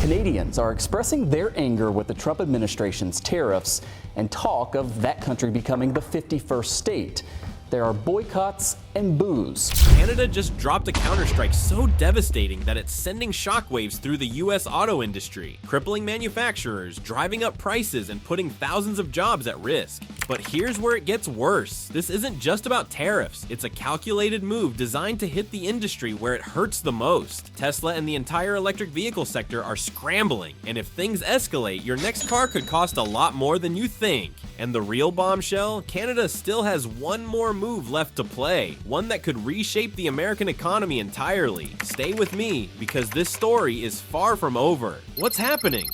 Canadians are expressing their anger with the Trump administration's tariffs and talk of that country becoming the 51st state. There are boycotts and boos. Canada just dropped a counterstrike so devastating that it's sending shockwaves through the U.S. auto industry, crippling manufacturers, driving up prices, and putting thousands of jobs at risk. But here's where it gets worse. This isn't just about tariffs. It's a calculated move designed to hit the industry where it hurts the most. Tesla and the entire electric vehicle sector are scrambling, and if things escalate, your next car could cost a lot more than you think. And the real bombshell? Canada still has one more move left to play, one that could reshape the American economy entirely. Stay with me, because this story is far from over. What's happening?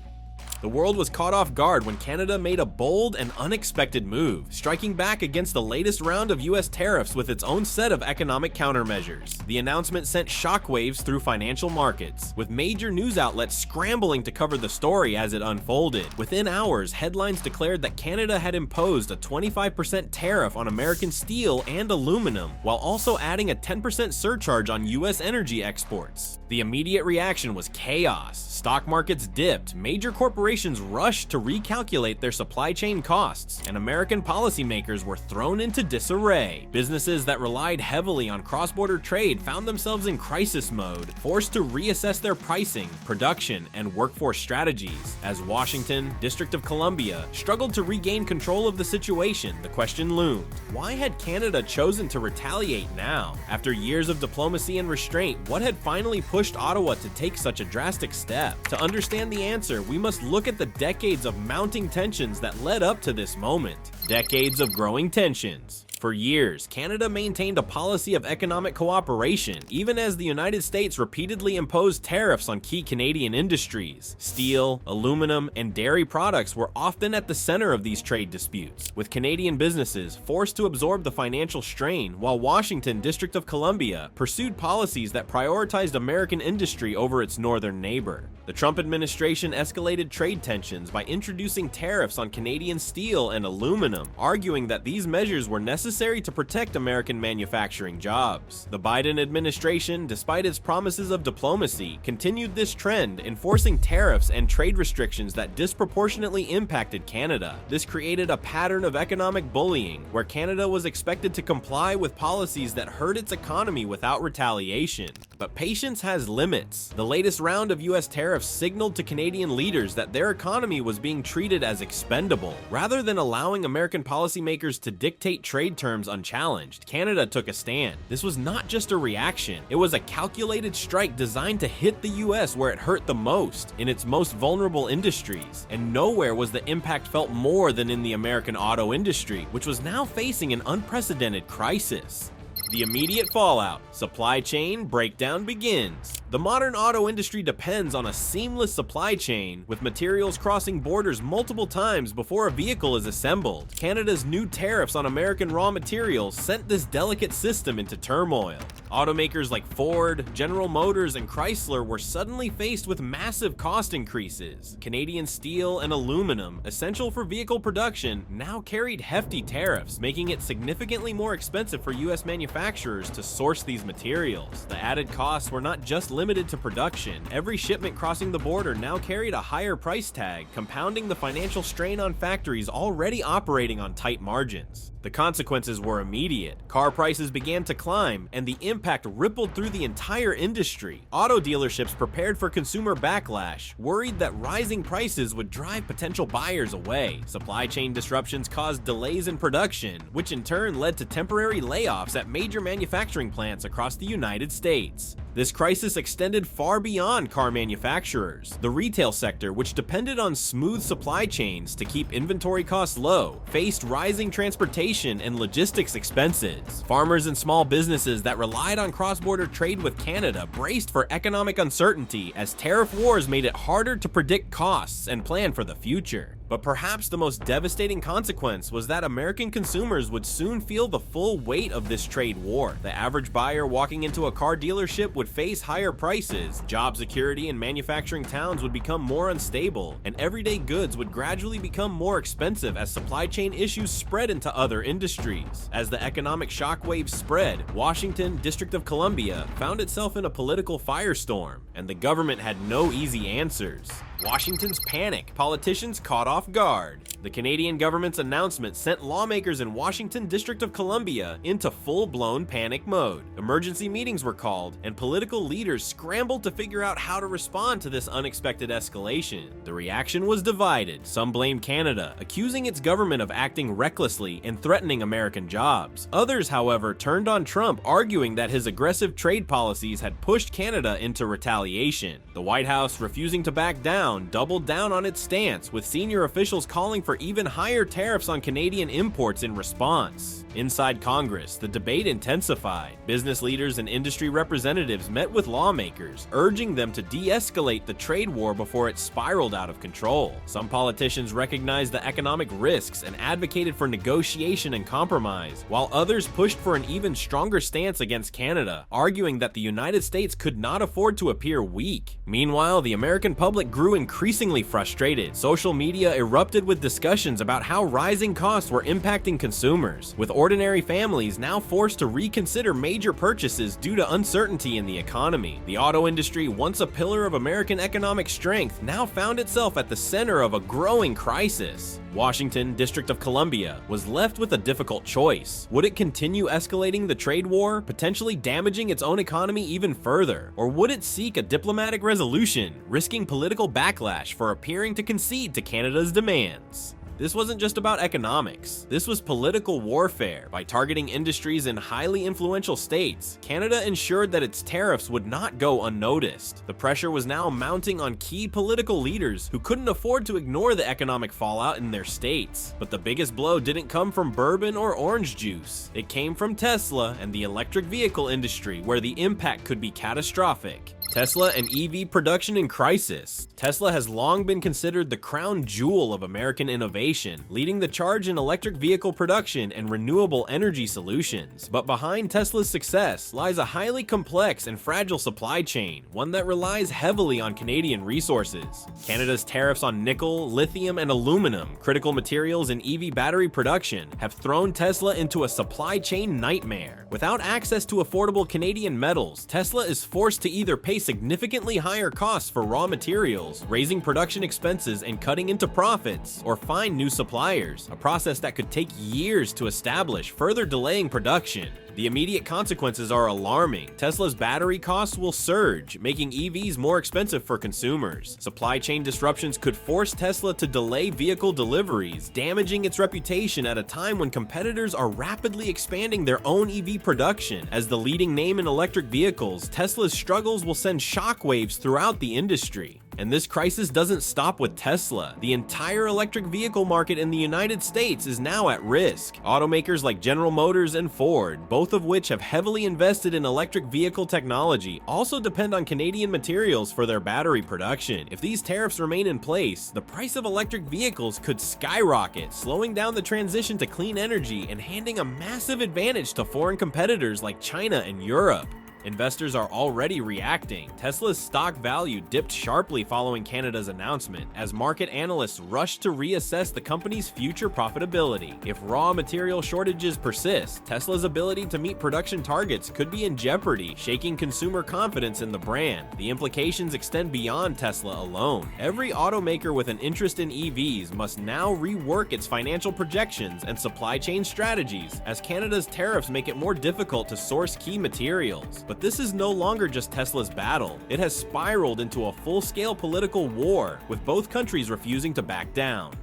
The world was caught off guard when Canada made a bold and unexpected move, striking back against the latest round of US tariffs with its own set of economic countermeasures. The announcement sent shockwaves through financial markets, with major news outlets scrambling to cover the story as it unfolded. Within hours, headlines declared that Canada had imposed a 25% tariff on American steel and aluminum, while also adding a 10% surcharge on US energy exports. The immediate reaction was chaos. Stock markets dipped, major corporations rushed to recalculate their supply chain costs, and American policymakers were thrown into disarray. Businesses that relied heavily on cross-border trade found themselves in crisis mode, forced to reassess their pricing, production, and workforce strategies. As Washington, District of Columbia, struggled to regain control of the situation, the question loomed: why had Canada chosen to retaliate now? After years of diplomacy and restraint, what had finally pushed Ottawa to take such a drastic step? To understand the answer, we must look at the decades of mounting tensions that led up to this moment. Decades of growing tensions. For years, Canada maintained a policy of economic cooperation, even as the United States repeatedly imposed tariffs on key Canadian industries. Steel, aluminum, and dairy products were often at the center of these trade disputes, with Canadian businesses forced to absorb the financial strain, while Washington, District of Columbia, pursued policies that prioritized American industry over its northern neighbor. The Trump administration escalated trade tensions by introducing tariffs on Canadian steel and aluminum, arguing that these measures were necessary to protect American manufacturing jobs. The Biden administration, despite its promises of diplomacy, continued this trend, enforcing tariffs and trade restrictions that disproportionately impacted Canada. This created a pattern of economic bullying, where Canada was expected to comply with policies that hurt its economy without retaliation. But patience has limits. The latest round of US tariffs signaled to Canadian leaders that their economy was being treated as expendable. Rather than allowing American policymakers to dictate trade terms unchallenged, Canada took a stand. This was not just a reaction, it was a calculated strike designed to hit the US where it hurt the most, in its most vulnerable industries. And nowhere was the impact felt more than in the American auto industry, which was now facing an unprecedented crisis. The immediate fallout. Supply chain breakdown begins. The modern auto industry depends on a seamless supply chain, with materials crossing borders multiple times before a vehicle is assembled. Canada's new tariffs on American raw materials sent this delicate system into turmoil. Automakers like Ford, General Motors, and Chrysler were suddenly faced with massive cost increases. Canadian steel and aluminum, essential for vehicle production, now carried hefty tariffs, making it significantly more expensive for US manufacturers to source these materials. The added costs were not just limited to production. Every shipment crossing the border now carried a higher price tag, compounding the financial strain on factories already operating on tight margins. The consequences were immediate. Car prices began to climb, and the impact rippled through the entire industry. Auto dealerships prepared for consumer backlash, worried that rising prices would drive potential buyers away. Supply chain disruptions caused delays in production, which in turn led to temporary layoffs at major manufacturing plants across the United States. This crisis extended far beyond car manufacturers. The retail sector, which depended on smooth supply chains to keep inventory costs low, faced rising transportation and logistics expenses. Farmers and small businesses that relied on cross-border trade with Canada braced for economic uncertainty as tariff wars made it harder to predict costs and plan for the future. But perhaps the most devastating consequence was that American consumers would soon feel the full weight of this trade war. The average buyer walking into a car dealership would face higher prices, job security in manufacturing towns would become more unstable, and everyday goods would gradually become more expensive as supply chain issues spread into other industries. As the economic shockwaves spread, Washington, District of Columbia, found itself in a political firestorm, and the government had no easy answers. Washington's panic, politicians caught off guard. The Canadian government's announcement sent lawmakers in Washington, District of Columbia into full-blown panic mode. Emergency meetings were called, and political leaders scrambled to figure out how to respond to this unexpected escalation. The reaction was divided. Some blamed Canada, accusing its government of acting recklessly and threatening American jobs. Others, however, turned on Trump, arguing that his aggressive trade policies had pushed Canada into retaliation. The White House, refusing to back down, doubled down on its stance, with senior officials calling for even higher tariffs on Canadian imports in response. Inside Congress, the debate intensified. Business leaders and industry representatives met with lawmakers, urging them to de-escalate the trade war before it spiraled out of control. Some politicians recognized the economic risks and advocated for negotiation and compromise, while others pushed for an even stronger stance against Canada, arguing that the United States could not afford to appear weak. Meanwhile, the American public grew increasingly frustrated. Social media erupted with discussions about how rising costs were impacting consumers, with ordinary families now forced to reconsider major purchases due to uncertainty in the economy. The auto industry, once a pillar of American economic strength, now found itself at the center of a growing crisis. Washington, District of Columbia, was left with a difficult choice. Would it continue escalating the trade war, potentially damaging its own economy even further? Or would it seek a diplomatic resolution, risking political backlash for appearing to concede to Canada's demands? This wasn't just about economics. This was political warfare. By targeting industries in highly influential states, Canada ensured that its tariffs would not go unnoticed. The pressure was now mounting on key political leaders who couldn't afford to ignore the economic fallout in their states. But the biggest blow didn't come from bourbon or orange juice. It came from Tesla and the electric vehicle industry, where the impact could be catastrophic. Tesla and EV production in crisis. Tesla has long been considered the crown jewel of American innovation, leading the charge in electric vehicle production and renewable energy solutions. But behind Tesla's success lies a highly complex and fragile supply chain, one that relies heavily on Canadian resources. Canada's tariffs on nickel, lithium, and aluminum, critical materials in EV battery production, have thrown Tesla into a supply chain nightmare. Without access to affordable Canadian metals, Tesla is forced to either pay significantly higher costs for raw materials, raising production expenses and cutting into profits, or find new suppliers, a process that could take years to establish, further delaying production. The immediate consequences are alarming. Tesla's battery costs will surge, making EVs more expensive for consumers. Supply chain disruptions could force Tesla to delay vehicle deliveries, damaging its reputation at a time when competitors are rapidly expanding their own EV production. As the leading name in electric vehicles, Tesla's struggles will send shockwaves throughout the industry. And this crisis doesn't stop with Tesla. The entire electric vehicle market in the United States is now at risk. Automakers like General Motors and Ford, both of which have heavily invested in electric vehicle technology, also depend on Canadian materials for their battery production. If these tariffs remain in place, the price of electric vehicles could skyrocket, slowing down the transition to clean energy and handing a massive advantage to foreign competitors like China and Europe. Investors are already reacting. Tesla's stock value dipped sharply following Canada's announcement, as market analysts rushed to reassess the company's future profitability. If raw material shortages persist, Tesla's ability to meet production targets could be in jeopardy, shaking consumer confidence in the brand. The implications extend beyond Tesla alone. Every automaker with an interest in EVs must now rework its financial projections and supply chain strategies, as Canada's tariffs make it more difficult to source key materials. But this is no longer just Tesla's battle. It has spiraled into a full-scale political war, with both countries refusing to back down.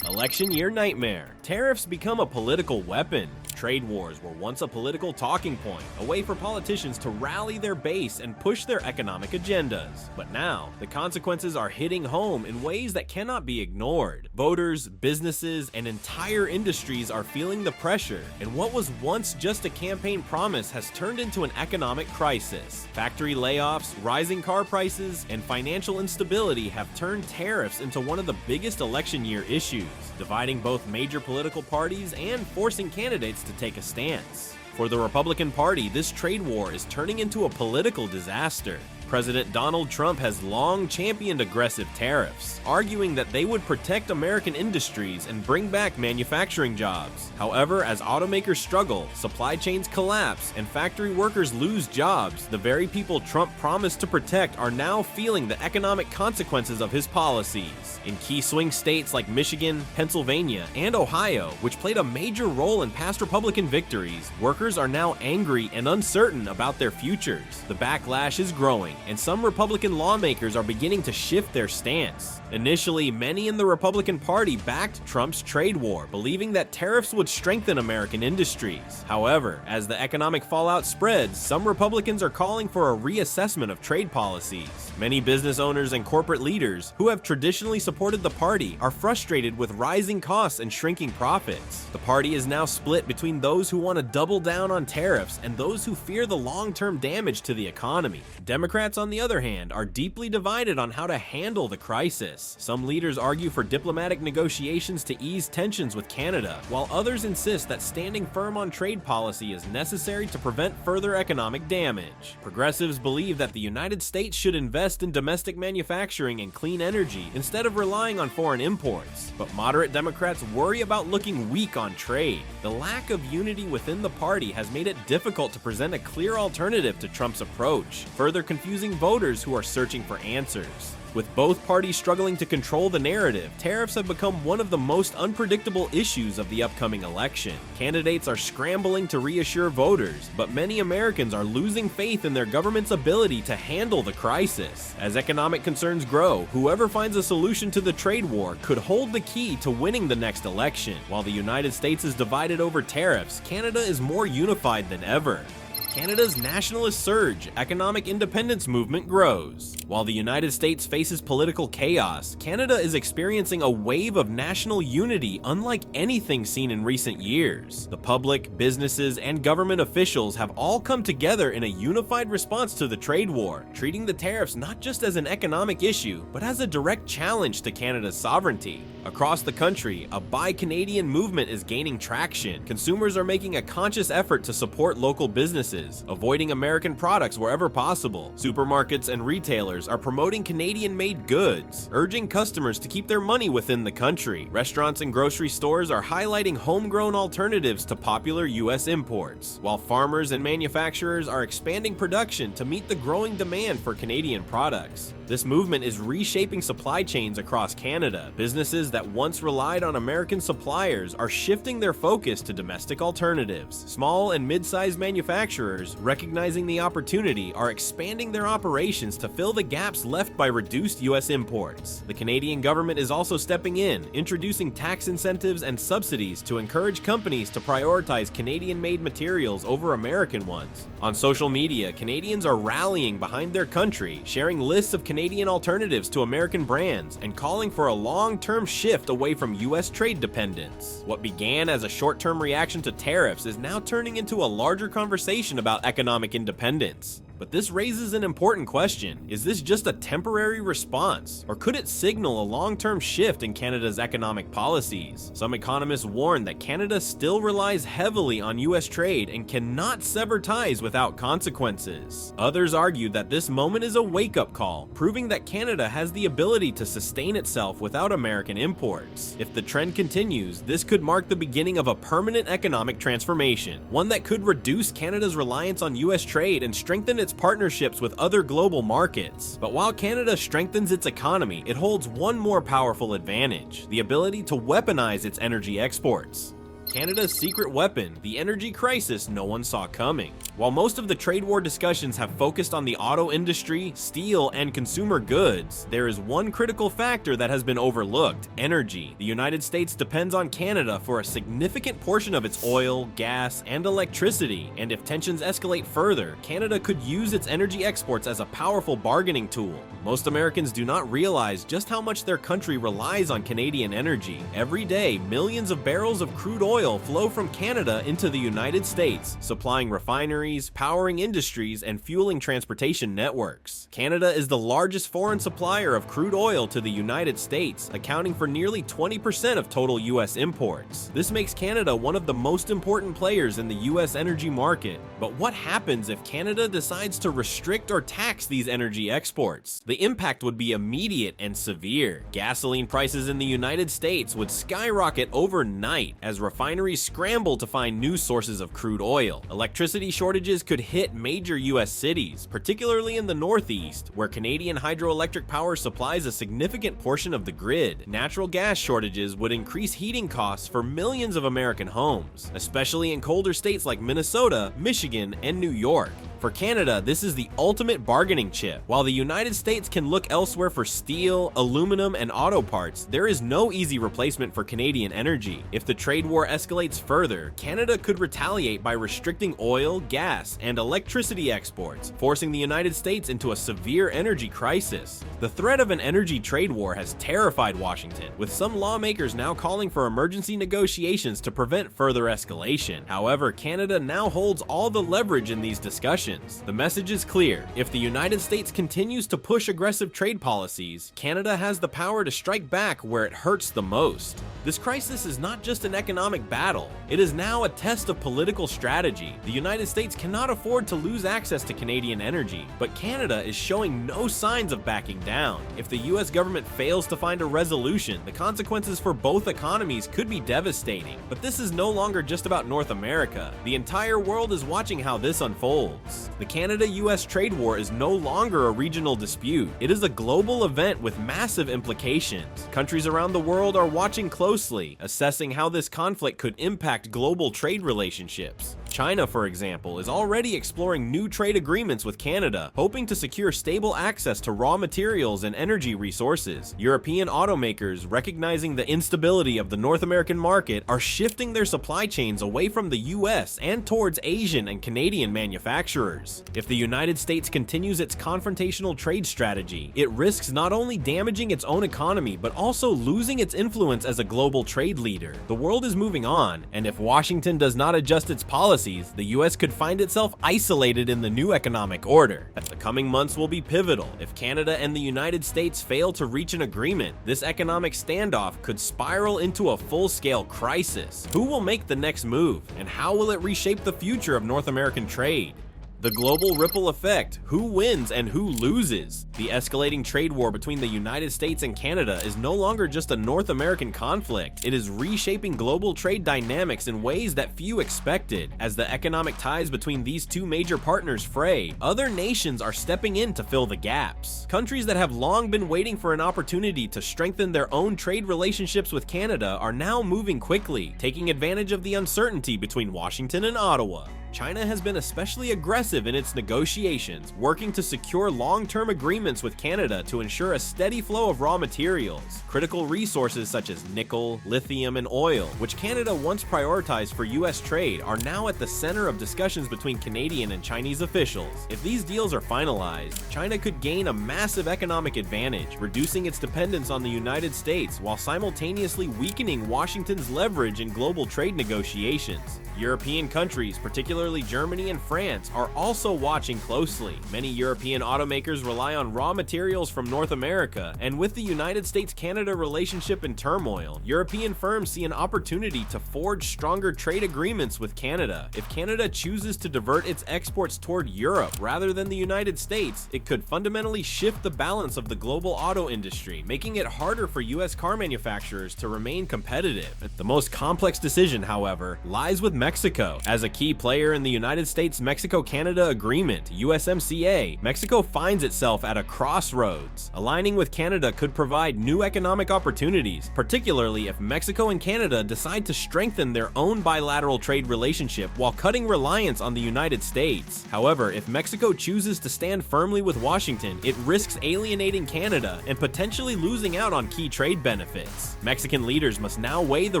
Election year nightmare. Tariffs become a political weapon. trade wars were once a political talking point, a way for politicians to rally their base and push their economic agendas. But now, the consequences are hitting home in ways that cannot be ignored. Voters, businesses, and entire industries are feeling the pressure, and what was once just a campaign promise has turned into an economic crisis. Factory layoffs, rising car prices, and financial instability have turned tariffs into one of the biggest election year issues, dividing both major political parties and forcing candidates to take a stance. For the Republican Party, this trade war is turning into a political disaster. President Donald Trump has long championed aggressive tariffs, arguing that they would protect American industries and bring back manufacturing jobs. However, as automakers struggle, supply chains collapse, and factory workers lose jobs, the very people Trump promised to protect are now feeling the economic consequences of his policies. In key swing states like Michigan, Pennsylvania, and Ohio, which played a major role in past Republican victories, workers are now angry and uncertain about their futures. The backlash is growing, and some Republican lawmakers are beginning to shift their stance. Initially, many in the Republican Party backed Trump's trade war, believing that tariffs would strengthen American industries. However, as the economic fallout spreads, some Republicans are calling for a reassessment of trade policies. Many business owners and corporate leaders, who have traditionally supported the party, are frustrated with rising costs and shrinking profits. The party is now split between those who want to double down on tariffs and those who fear the long-term damage to the economy. Democrats, on the other hand, are deeply divided on how to handle the crisis. Some leaders argue for diplomatic negotiations to ease tensions with Canada, while others insist that standing firm on trade policy is necessary to prevent further economic damage. Progressives believe that the United States should invest in domestic manufacturing and clean energy instead of relying on foreign imports, but moderate Democrats worry about looking weak on trade. The lack of unity within the party has made it difficult to present a clear alternative to Trump's approach, further confusing voters who are searching for answers. With both parties struggling to control the narrative, tariffs have become one of the most unpredictable issues of the upcoming election. Candidates are scrambling to reassure voters, but many Americans are losing faith in their government's ability to handle the crisis. As economic concerns grow, whoever finds a solution to the trade war could hold the key to winning the next election. While the United States is divided over tariffs, Canada is more unified than ever. Canada's nationalist surge, economic independence movement grows. While the United States faces political chaos, Canada is experiencing a wave of national unity unlike anything seen in recent years. The public, businesses, and government officials have all come together in a unified response to the trade war, treating the tariffs not just as an economic issue, but as a direct challenge to Canada's sovereignty. Across the country, a Buy Canadian movement is gaining traction. Consumers are making a conscious effort to support local businesses, avoiding American products wherever possible. Supermarkets and retailers are promoting Canadian-made goods, urging customers to keep their money within the country. Restaurants and grocery stores are highlighting homegrown alternatives to popular U.S. imports, while farmers and manufacturers are expanding production to meet the growing demand for Canadian products. This movement is reshaping supply chains across Canada. Businesses that once relied on American suppliers are shifting their focus to domestic alternatives. Small and mid-sized manufacturers, recognizing the opportunity, are expanding their operations to fill the gaps left by reduced U.S. imports. The Canadian government is also stepping in, introducing tax incentives and subsidies to encourage companies to prioritize Canadian-made materials over American ones. On social media, Canadians are rallying behind their country, sharing lists of Canadian alternatives to American brands, and calling for a long-term shift away from U.S. trade dependence. What began as a short-term reaction to tariffs is now turning into a larger conversation about economic independence. But this raises an important question. Is this just a temporary response, or could it signal a long-term shift in Canada's economic policies? Some economists warn that Canada still relies heavily on U.S. trade and cannot sever ties without consequences. Others argue that this moment is a wake-up call, proving that Canada has the ability to sustain itself without American imports. If the trend continues, this could mark the beginning of a permanent economic transformation, one that could reduce Canada's reliance on U.S. trade and strengthen its partnerships with other global markets. But while Canada strengthens its economy, it holds one more powerful advantage: the ability to weaponize its energy exports. Canada's secret weapon, the energy crisis no one saw coming. While most of the trade war discussions have focused on the auto industry, steel, and consumer goods, there is one critical factor that has been overlooked: energy. The United States depends on Canada for a significant portion of its oil, gas, and electricity, and if tensions escalate further, Canada could use its energy exports as a powerful bargaining tool. Most Americans do not realize just how much their country relies on Canadian energy. Every day, millions of barrels of crude oil flow from Canada into the United States, supplying refineries, powering industries, and fueling transportation networks. Canada is the largest foreign supplier of crude oil to the United States, accounting for nearly 20% of total U.S. imports. This makes Canada one of the most important players in the U.S. energy market. But what happens if Canada decides to restrict or tax these energy exports? The impact would be immediate and severe. Gasoline prices in the United States would skyrocket overnight as refineries scramble to find new sources of crude oil. Electricity shortages could hit major U.S. cities, particularly in the Northeast, where Canadian hydroelectric power supplies a significant portion of the grid. Natural gas shortages would increase heating costs for millions of American homes, especially in colder states like Minnesota, Michigan, and New York. For Canada, this is the ultimate bargaining chip. While the United States can look elsewhere for steel, aluminum, and auto parts, there is no easy replacement for Canadian energy. If the trade war escalates further, Canada could retaliate by restricting oil, gas, and electricity exports, forcing the United States into a severe energy crisis. The threat of an energy trade war has terrified Washington, with some lawmakers now calling for emergency negotiations to prevent further escalation. However, Canada now holds all the leverage in these discussions. The message is clear: if the United States continues to push aggressive trade policies, Canada has the power to strike back where it hurts the most. This crisis is not just an economic battle, it is now a test of political strategy. The United States cannot afford to lose access to Canadian energy, but Canada is showing no signs of backing down. If the US government fails to find a resolution, the consequences for both economies could be devastating. But this is no longer just about North America. The entire world is watching how this unfolds. The Canada-US trade war is no longer a regional dispute. It is a global event with massive implications. Countries around the world are watching closely, assessing how this conflict could impact global trade relationships. China, for example, is already exploring new trade agreements with Canada, hoping to secure stable access to raw materials and energy resources. European automakers, recognizing the instability of the North American market, are shifting their supply chains away from the US and towards Asian and Canadian manufacturers. If the United States continues its confrontational trade strategy, it risks not only damaging its own economy, but also losing its influence as a global trade leader. The world is moving on, and if Washington does not adjust its policies, the US could find itself isolated in the new economic order. The coming months will be pivotal. If Canada and the United States fail to reach an agreement, this economic standoff could spiral into a full-scale crisis. Who will make the next move, and how will it reshape the future of North American trade? The global ripple effect: who wins and who loses? The escalating trade war between the United States and Canada is no longer just a North American conflict. It is reshaping global trade dynamics in ways that few expected. As the economic ties between these two major partners fray, other nations are stepping in to fill the gaps. Countries that have long been waiting for an opportunity to strengthen their own trade relationships with Canada are now moving quickly, taking advantage of the uncertainty between Washington and Ottawa. China has been especially aggressive in its negotiations, working to secure long-term agreements with Canada to ensure a steady flow of raw materials. Critical resources such as nickel, lithium, and oil, which Canada once prioritized for US trade, are now at the center of discussions between Canadian and Chinese officials. If these deals are finalized, China could gain a massive economic advantage, reducing its dependence on the United States while simultaneously weakening Washington's leverage in global trade negotiations. European countries, particularly Germany and France, are also watching closely. Many European automakers rely on raw materials from North America, and with the United States-Canada relationship in turmoil, European firms see an opportunity to forge stronger trade agreements with Canada. If Canada chooses to divert its exports toward Europe rather than the United States, it could fundamentally shift the balance of the global auto industry, making it harder for US car manufacturers to remain competitive. The most complex decision, however, lies with Mexico. As a key player year in the United States-Mexico-Canada Agreement, USMCA, Mexico finds itself at a crossroads. Aligning with Canada could provide new economic opportunities, particularly if Mexico and Canada decide to strengthen their own bilateral trade relationship while cutting reliance on the United States. However, if Mexico chooses to stand firmly with Washington, it risks alienating Canada and potentially losing out on key trade benefits. Mexican leaders must now weigh the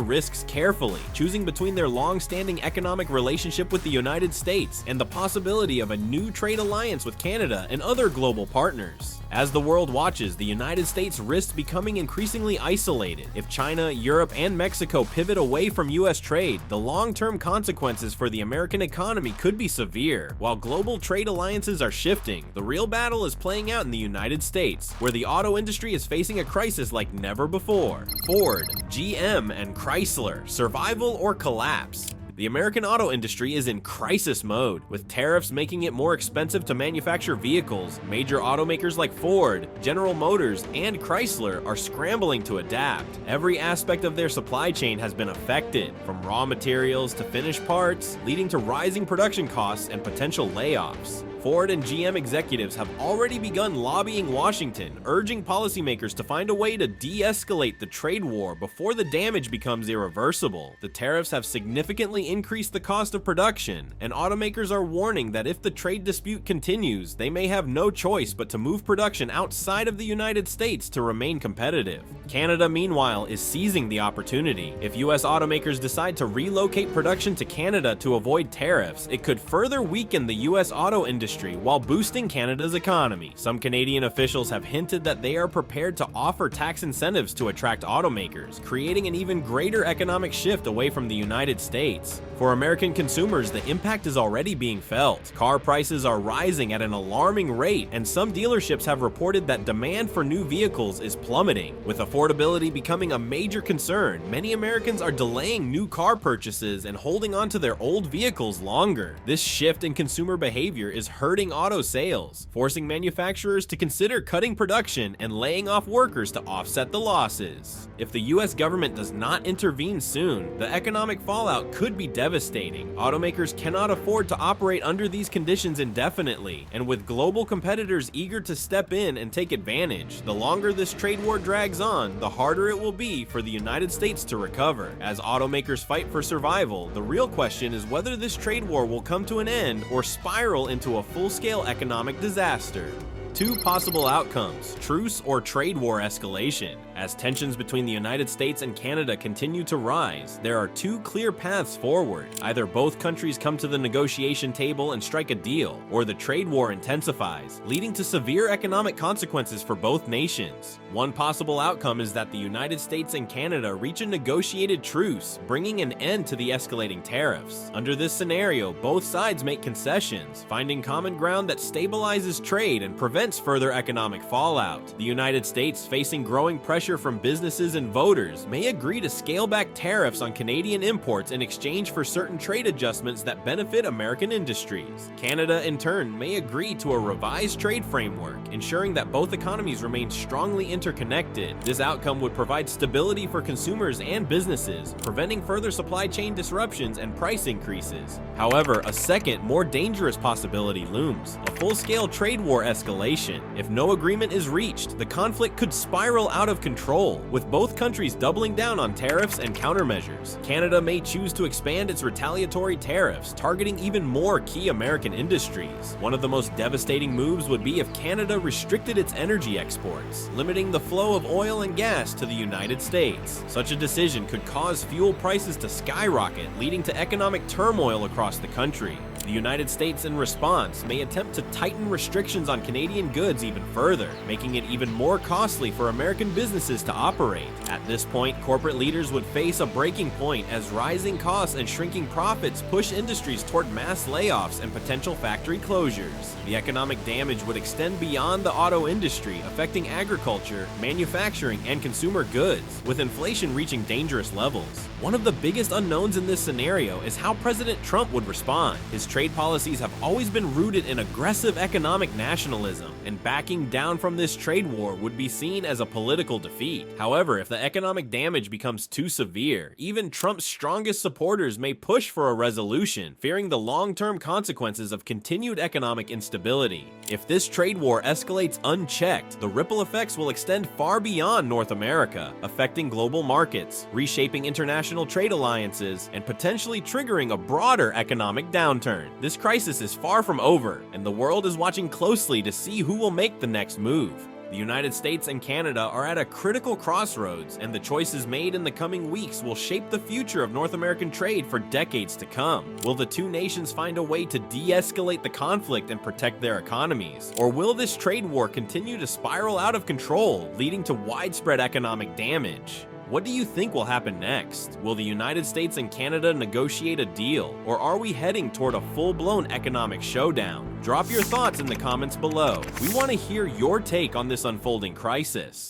risks carefully, choosing between their long-standing economic relationship with the United States and the possibility of a new trade alliance with Canada and other global partners. As the world watches, the United States risks becoming increasingly isolated. If China, Europe, and Mexico pivot away from US trade, the long-term consequences for the American economy could be severe. While global trade alliances are shifting, the real battle is playing out in the United States, where the auto industry is facing a crisis like never before. Ford, GM, and Chrysler, survival or collapse? The American auto industry is in crisis mode. With tariffs making it more expensive to manufacture vehicles, major automakers like Ford, General Motors, and Chrysler are scrambling to adapt. Every aspect of their supply chain has been affected, from raw materials to finished parts, leading to rising production costs and potential layoffs. Ford and GM executives have already begun lobbying Washington, urging policymakers to find a way to de-escalate the trade war before the damage becomes irreversible. The tariffs have significantly increased the cost of production, and automakers are warning that if the trade dispute continues, they may have no choice but to move production outside of the United States to remain competitive. Canada, meanwhile, is seizing the opportunity. If US automakers decide to relocate production to Canada to avoid tariffs, it could further weaken the US auto industry while boosting Canada's economy. Some Canadian officials have hinted that they are prepared to offer tax incentives to attract automakers, creating an even greater economic shift away from the United States. For American consumers, the impact is already being felt. Car prices are rising at an alarming rate, and some dealerships have reported that demand for new vehicles is plummeting. With affordability becoming a major concern, many Americans are delaying new car purchases and holding on to their old vehicles longer. This shift in consumer behavior is hurting auto sales, forcing manufacturers to consider cutting production and laying off workers to offset the losses. If the US government does not intervene soon, the economic fallout could be devastating. Automakers cannot afford to operate under these conditions indefinitely, and with global competitors eager to step in and take advantage, the longer this trade war drags on, the harder it will be for the United States to recover. As automakers fight for survival, the real question is whether this trade war will come to an end or spiral into a full-scale economic disaster. Two possible outcomes: truce or trade war escalation. As tensions between the United States and Canada continue to rise, there are two clear paths forward. Either both countries come to the negotiation table and strike a deal, or the trade war intensifies, leading to severe economic consequences for both nations. One possible outcome is that the United States and Canada reach a negotiated truce, bringing an end to the escalating tariffs. Under this scenario, both sides make concessions, finding common ground that stabilizes trade and prevents further economic fallout. The United States, facing growing pressure from businesses and voters, may agree to scale back tariffs on Canadian imports in exchange for certain trade adjustments that benefit American industries. Canada, in turn, may agree to a revised trade framework, ensuring that both economies remain strongly interconnected. This outcome would provide stability for consumers and businesses, preventing further supply chain disruptions and price increases. However, a second, more dangerous possibility looms: a full-scale trade war escalation. If no agreement is reached, the conflict could spiral out of control, with both countries doubling down on tariffs and countermeasures. Canada may choose to expand its retaliatory tariffs, targeting even more key American industries. One of the most devastating moves would be if Canada restricted its energy exports, limiting the flow of oil and gas to the United States. Such a decision could cause fuel prices to skyrocket, leading to economic turmoil across the country. The United States, in response, may attempt to tighten restrictions on Canadian goods even further, making it even more costly for American businesses to operate. At this point, corporate leaders would face a breaking point as rising costs and shrinking profits push industries toward mass layoffs and potential factory closures. The economic damage would extend beyond the auto industry, affecting agriculture, manufacturing, and consumer goods, with inflation reaching dangerous levels. One of the biggest unknowns in this scenario is how President Trump would respond. His trade policies have always been rooted in aggressive economic nationalism, and backing down from this trade war would be seen as a political defeat. However, if the economic damage becomes too severe, even Trump's strongest supporters may push for a resolution, fearing the long-term consequences of continued economic instability. If this trade war escalates unchecked, the ripple effects will extend far beyond North America, affecting global markets, reshaping international trade alliances, and potentially triggering a broader economic downturn. This crisis is far from over, and the world is watching closely to see who will make the next move. The United States and Canada are at a critical crossroads, and the choices made in the coming weeks will shape the future of North American trade for decades to come. Will the two nations find a way to de-escalate the conflict and protect their economies? Or will this trade war continue to spiral out of control, leading to widespread economic damage? What do you think will happen next? Will the United States and Canada negotiate a deal, or are we heading toward a full-blown economic showdown? Drop your thoughts in the comments below. We want to hear your take on this unfolding crisis.